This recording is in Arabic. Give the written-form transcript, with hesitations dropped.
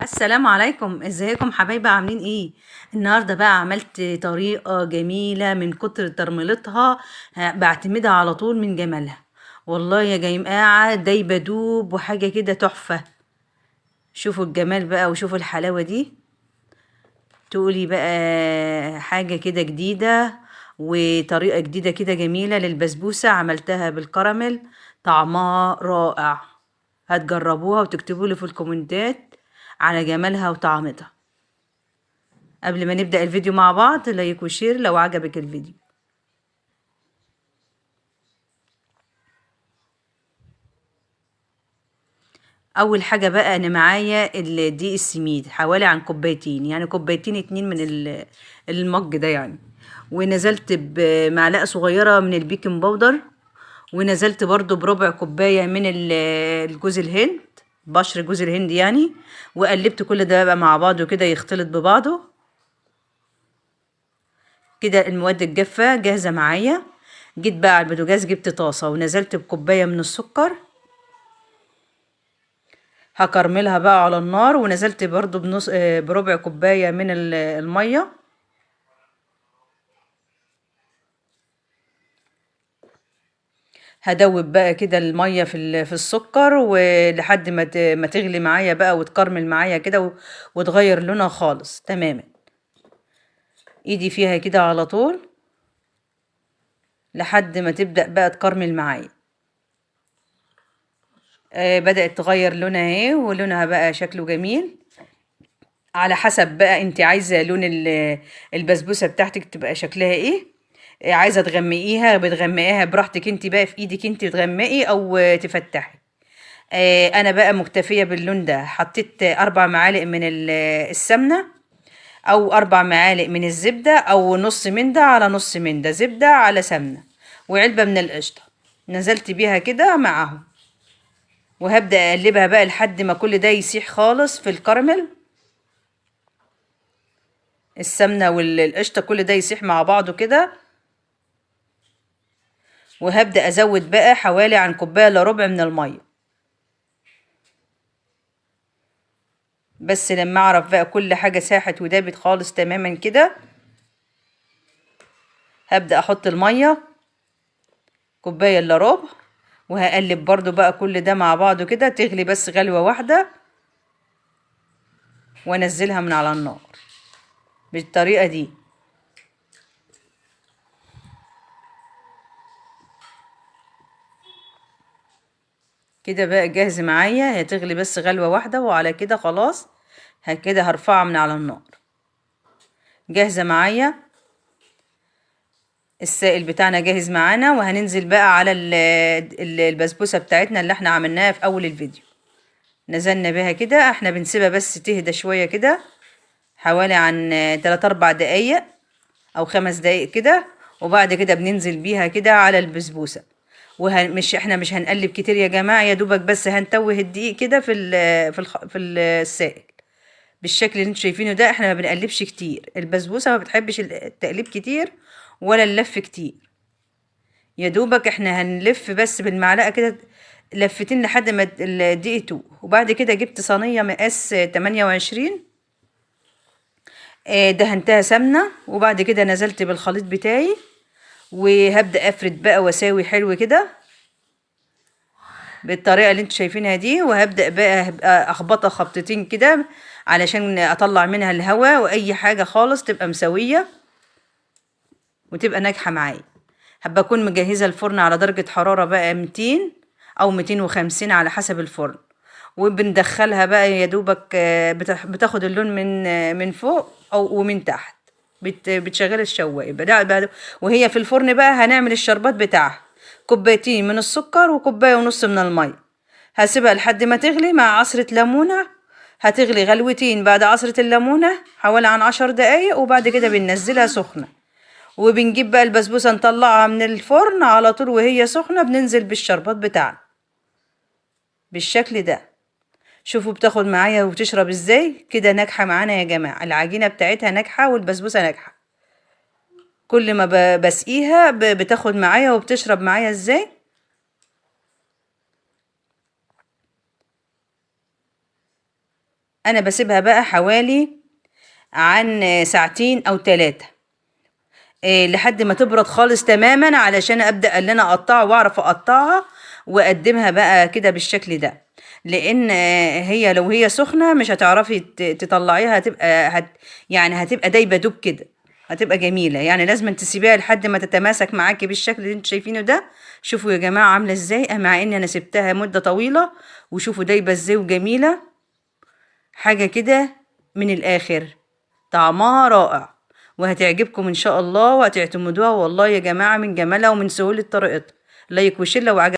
السلام عليكم، ازيكم حبايبي؟ عاملين ايه؟ النهارده بقى عملت طريقة جميلة من كتر ترميلتها. بعتمدها على طول من جمالها. والله يا جماعة دايبة دوب وحاجة كده تحفة. شوفوا الجمال بقى وشوفوا الحلاوة دي. تقولي بقى حاجة كده جديدة وطريقة جديدة كده جميلة للبسبوسة، عملتها بالكراميل. طعمها رائع. هتجربوها وتكتبوا لي في الكومنتات على جمالها وطعمتها. قبل ما نبدأ الفيديو مع بعض، لايك وشير لو عجبك الفيديو. اول حاجة بقى انا معايا الدقيق السميد حوالي عن كوبايتين، يعني كوبايتين اتنين من المج ده يعني. ونزلت بمعلقة صغيرة من البيكنج باودر. ونزلت برضو بربع كوباية من الجوز الهند، بشر جوز الهند يعني. وقلبت كل ده بقى مع بعضه كده يختلط ببعضه. كده المواد الجافة جاهزة معايا. جيت بقى على البوتاجاز، جبت طاسة ونزلت بكوباية من السكر. هكرملها بقى على النار، ونزلت برضو بربع كوباية من المية. هدوب بقى كده المية في السكر، ولحد ما تغلي معايا بقى وتكرمل معايا كده وتغير لونها خالص تماما. ايدي فيها كده على طول لحد ما تبدأ بقى تكرمل معايا. بدأت تغير لونها اهي، ولونها بقى شكله جميل. على حسب بقى انت عايزة لون البسبوسة بتاعتك تبقى شكلها ايه. عايزة تغمقيها بتغمقيها براحتك انت بقى، في ايدك انت تغمقي او تفتحي. انا بقى مكتفية باللون ده. حطيت 4 معالق من السمنة، او 4 معالق من الزبدة، او نص من ده على نص من ده زبدة على سمنة. وعلبة من القشطة نزلت بيها كده معاهم. وهبدأ اقلبها بقى لحد ما كل ده يسيح خالص في الكراميل. السمنة والقشطة كل ده يسيح مع بعضه كده. وهبدأ ازود بقى حوالي عن كوباية الا ربع من المية. بس لما اعرف بقى كل حاجة ساحت ودابت خالص تماما كده، هبدأ احط المية كوباية الا ربع. وهقلب برضو بقى كل ده مع بعضه كده تغلي بس غلوة واحدة، وانزلها من على النار بالطريقة دي. كده بقى جاهز معايا، هتغلي بس غلوة واحدة وعلى كده خلاص. كده هرفعها من على النار. جاهزة معايا. السائل بتاعنا جاهز معانا، وهننزل بقى على البسبوسة بتاعتنا اللي احنا عملناها في اول الفيديو. نزلنا بيها كده، احنا بنسيبها بس تهدى شوية كده حوالي عن 3 4 دقايق او 5 دقايق كده. وبعد كده بننزل بيها كده على البسبوسة. ومش احنا مش هنقلب كتير يا جماعة، يا دوبك بس هنتوه الدقيق كده في السائل بالشكل اللي انتوا شايفينه ده. احنا ما بنقلبش كتير، البسبوسة ما بتحبش التقليب كتير ولا اللف كتير. يا دوبك احنا هنلف بس بالمعلقة كده لفتين لحد ما الدقيق يتوه. وبعد كده جبت صينية مقاس 28. دهنتها سمنة، وبعد كده نزلت بالخليط بتاعي. وهبدأ افرد بقى واساوي حلو كده بالطريقة اللي انتوا شايفينها دي. وهبدأ بقى هبقى اخبطها خبطتين كده علشان اطلع منها الهواء واي حاجة خالص تبقى مسوية وتبقى ناجحة معايا. هبقى اكون مجهزة الفرن على درجة حرارة بقى 200 او 250 على حسب الفرن. وبندخلها بقى يا دوبك بتاخد اللون من فوق او ومن تحت. بتشغل الشوايه وهي في الفرن بقى هنعمل الشربات بتاعها. كوبايتين من السكر وكوبايه ونص من الميه. هسيبها لحد ما تغلي مع عصرة ليمونة. هتغلي غلوتين بعد عصرة الليمونة حوالي عن 10 دقايق، وبعد كده بننزلها سخنة. وبنجيب بقى البسبوسة نطلعها من الفرن على طول وهي سخنة، بننزل بالشربات بتاعنا بالشكل ده. شوفوا بتاخد معايا وتشرب ازاي كده. ناجحة معانا يا جماعة، العجينة بتاعتها ناجحة والبسبوسة ناجحة. كل ما بسقيها بتاخد معايا وبتشرب معايا ازاي. انا بسيبها بقى حوالي عن ساعتين او 3 لحد ما تبرد خالص تماما، علشان ابدا ان انا اقطعها واعرف اقطعها واقدمها بقى كده بالشكل ده. لان هي لو هي سخنه مش هتعرفي تطلعيها، يعني هتبقى دايبه دوب كده، هتبقى جميله. يعني لازم تسيبيها لحد ما تتماسك معاكي بالشكل اللي انتوا شايفينه ده. شوفوا يا جماعه عامله ازاي، مع ان انا سبتها مده طويله، وشوفوا دايبه ازاي وجميله، حاجه كده من الاخر، طعمها رائع وهتعجبكم ان شاء الله وهتعتمدوها. والله يا جماعه من جمالها ومن سهوله طريقتها. لايك وشير لو عجبكم.